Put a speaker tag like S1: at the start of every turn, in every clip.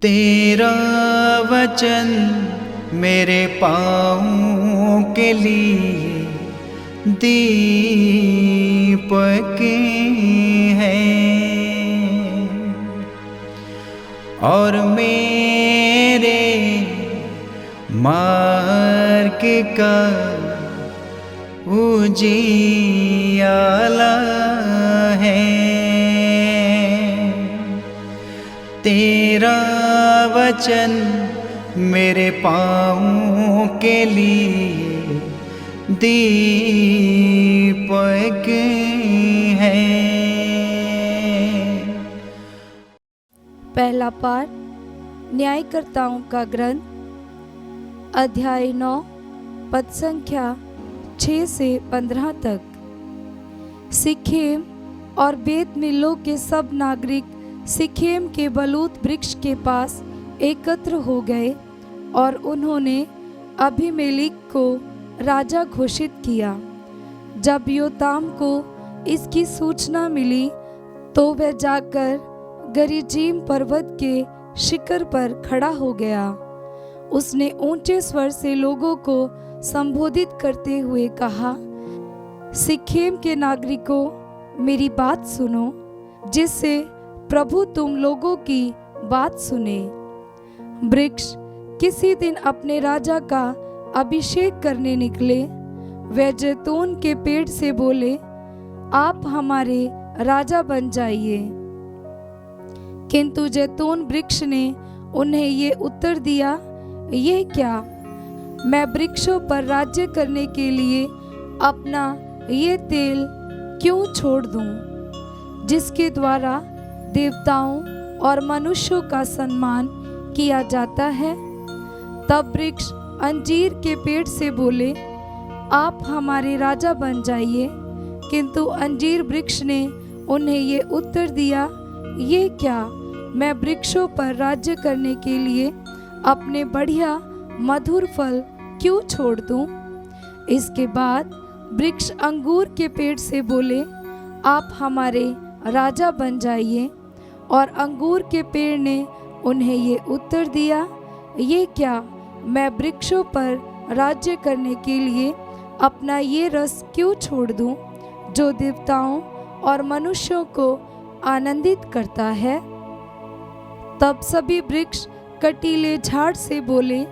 S1: तेरा वचन मेरे पाँवों के लिए दीपक है और मेरे मार्ग का उजियाला है। तेरा वचन मेरे पाँवों के लिए दीपक है।
S2: पहला पाठ न्यायकर्ताओं का ग्रंथ अध्याय 9 पद संख्या 6 से 15 तक। सिखेम और बेत मिल्लो के सब नागरिक सिखेम के बलूत वृक्ष के पास एकत्र हो गए और उन्होंने अबीमेलेक को राजा घोषित किया। जब योताम को इसकी सूचना मिली तो वह जाकर गरिजीम पर्वत के शिखर पर खड़ा हो गया। उसने ऊंचे स्वर से लोगों को संबोधित करते हुए कहा, सिखेम के नागरिकों, मेरी बात सुनो, जिससे प्रभु तुम लोगों की बात सुने। वृक्ष किसी दिन अपने राजा का अभिषेक करने निकले। वे जैतून के पेड़ से बोले, आप हमारे राजा बन जाइए। किंतु जैतून वृक्ष ने उन्हें ये उत्तर दिया, ये क्या, मैं वृक्षों पर राज्य करने के लिए अपना ये तेल क्यों छोड़ दूं, जिसके द्वारा देवताओं और मनुष्यों का सम्मान किया जाता है। तब वृक्ष अंजीर के पेड़ से बोले, आप हमारे राजा बन जाइए। किंतु अंजीर वृक्ष ने उन्हें ये उत्तर दिया, ये क्या, मैं वृक्षों पर राज्य करने के लिए अपने बढ़िया मधुर फल क्यों छोड़ दूं। इसके बाद वृक्ष अंगूर के पेड़ से बोले, आप हमारे राजा बन जाइए। और अंगूर के पेड़ ने उन्हें ये उत्तर दिया, ये क्या, मैं वृक्षों पर राज्य करने के लिए अपना ये रस क्यों छोड़ दूं, जो देवताओं और मनुष्यों को आनंदित करता है। तब सभी वृक्ष कटीले झाड़ से बोले,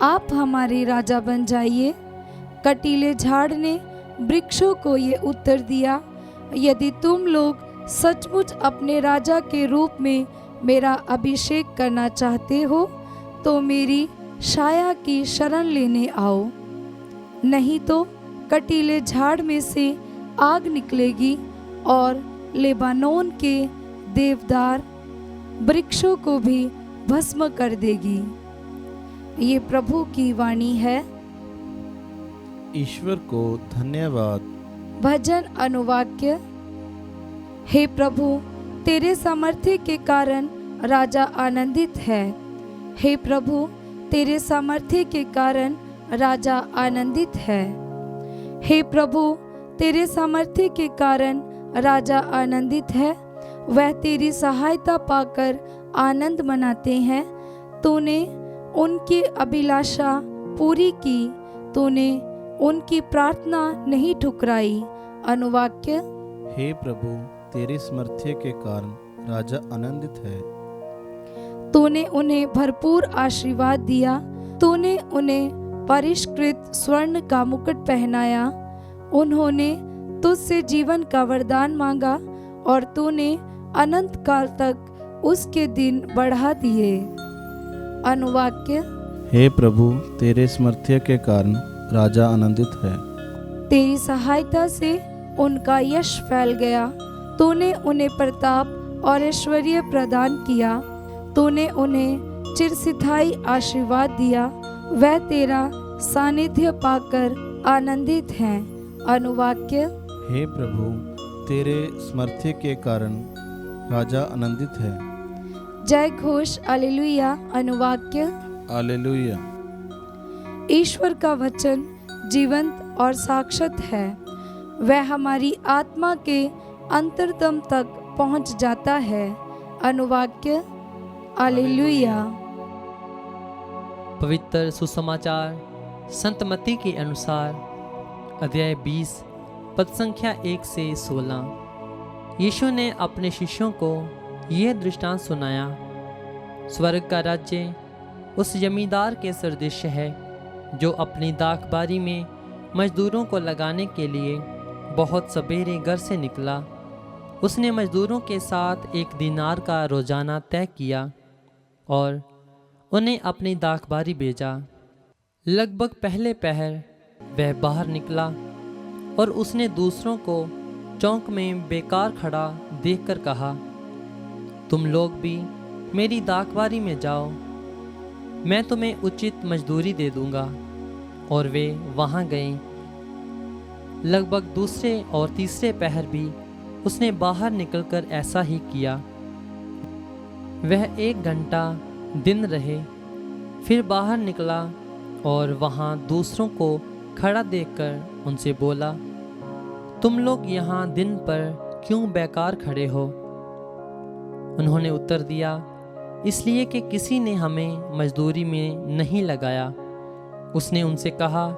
S2: आप हमारे राजा बन जाइए। कटीले झाड़ ने वृक्षों को ये उत्तर दिया, यदि तुम लोग सचमुच अपने राजा के रूप में मेरा अभिषेक करना चाहते हो तो मेरी छाया की शरण लेने आओ, नहीं तो कटीले झाड़ में से आग निकलेगी और लेबानोन के देवदार वृक्षों को भी भस्म कर देगी। ये प्रभु की वाणी है।
S3: ईश्वर को धन्यवाद।
S2: भजन अनुवाक्य। हे प्रभु, तेरे सामर्थ्य के कारण राजा आनंदित है। हे प्रभु, तेरे सामर्थ्य के कारण राजा आनंदित है। हे प्रभु, तेरे सामर्थ्य के कारण राजा आनंदित है। वह तेरी सहायता पाकर आनंद मनाते हैं। तूने उनकी अभिलाषा पूरी की, तूने उनकी प्रार्थना नहीं ठुकराई। अनुवाक्य।
S3: हे प्रभु, तेरे सामर्थ्य के कारण राजा आनंदित है।
S2: तूने उन्हें भरपूर आशीर्वाद दिया। तूने उन्हें परिष्कृत स्वर्ण का मुकुट पहनाया। उन्होंने तुझसे जीवन का वरदान मांगा और तूने अनंत काल तक उसके दिन बढ़ा दिए। अनुवाक्य।
S3: हे प्रभु, तेरे सामर्थ्य के कारण राजा आनंदित है।
S2: तेरी सहायता से उनका यश फैल गया। तूने उन्हें प्रताप और ऐश्वर्य प्रदान किया। तूने उन्हें चिरस्थायी आशीर्वाद दिया। वह तेरा सानिध्य पाकर आनंदित हैं। अनुवाक्य।
S3: हे प्रभु, तेरे सामर्थ्य के कारण राजा आनंदित है।
S2: जय घोष हालेलुया। अनुवाक्य।
S3: हालेलुया।
S2: ईश्वर का वचन जीवंत और साक्षात है। वह हमारी आत्मा के अंतरतम तक पहुंच जाता है। अनुवाक्य। हालेलुया।
S4: पवित्र सुसमाचार संत मत्ती के अनुसार अध्याय 20 पद संख्या 1 से 16। यीशु ने अपने शिष्यों को यह दृष्टांत सुनाया। स्वर्ग का राज्य उस जमींदार के सदृश है जो अपनी दाखबारी में मजदूरों को लगाने के लिए बहुत सवेरे घर से निकला। उसने मजदूरों के साथ 1 दीनार का रोजाना तय किया और उन्हें अपनी दाखबारी भेजा। लगभग पहले पहर वह बाहर निकला और उसने दूसरों को चौक में बेकार खड़ा देखकर कहा, तुम लोग भी मेरी दाखबारी में जाओ, मैं तुम्हें उचित मजदूरी दे दूंगा। और वे वहाँ गए। लगभग दूसरे और तीसरे पहर भी उसने बाहर निकलकर ऐसा ही किया। वह 1 घंटा दिन रहे, फिर बाहर निकला और वहाँ दूसरों को खड़ा देखकर उनसे बोला, तुम लोग यहाँ दिन पर क्यों बेकार खड़े हो? उन्होंने उत्तर दिया, इसलिए कि किसी ने हमें मजदूरी में नहीं लगाया। उसने उनसे कहा,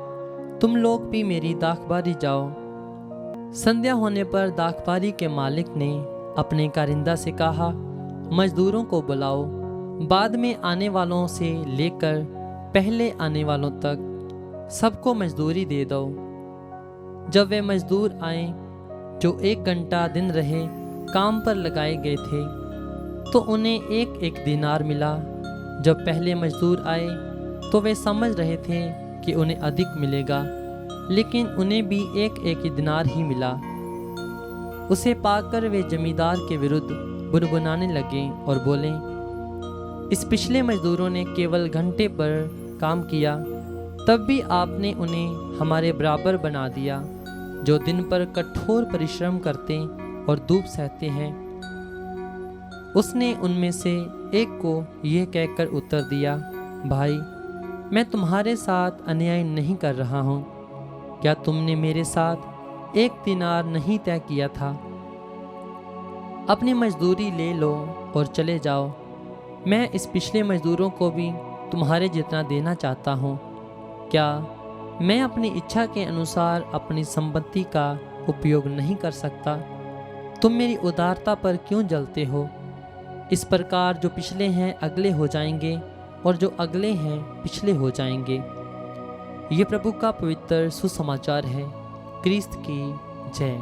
S4: तुम लोग भी मेरी दाखबारी जाओ। संध्या होने पर दाखबारी के मालिक ने अपने कारिंदा से कहा, मजदूरों को बुलाओ, बाद में आने वालों से लेकर पहले आने वालों तक सबको मजदूरी दे दो। जब वे मजदूर आए जो 1 घंटा दिन रहे काम पर लगाए गए थे, तो उन्हें 1-1 दीनार मिला। जब पहले मजदूर आए तो वे समझ रहे थे कि उन्हें अधिक मिलेगा, लेकिन उन्हें भी 1-1 दीनार ही मिला। उसे पाकर वे जमींदार के विरुद्ध बुनबुनाने लगे और बोले, इस पिछले मजदूरों ने केवल घंटे पर काम किया, तब भी आपने उन्हें हमारे बराबर बना दिया, जो दिन पर कठोर परिश्रम करते और धूप सहते हैं। उसने उनमें से एक को यह कहकर उत्तर दिया, भाई, मैं तुम्हारे साथ अन्याय नहीं कर रहा हूँ। क्या तुमने मेरे साथ 1 दीनार नहीं तय किया था? अपनी मजदूरी ले लो और चले जाओ। मैं इस पिछले मजदूरों को भी तुम्हारे जितना देना चाहता हूँ। क्या मैं अपनी इच्छा के अनुसार अपनी संपत्ति का उपयोग नहीं कर सकता? तुम मेरी उदारता पर क्यों जलते हो? इस प्रकार जो पिछले हैं अगले हो जाएंगे और जो अगले हैं पिछले हो जाएंगे। ये प्रभु का पवित्र सुसमाचार है। क्रिस्त की जय।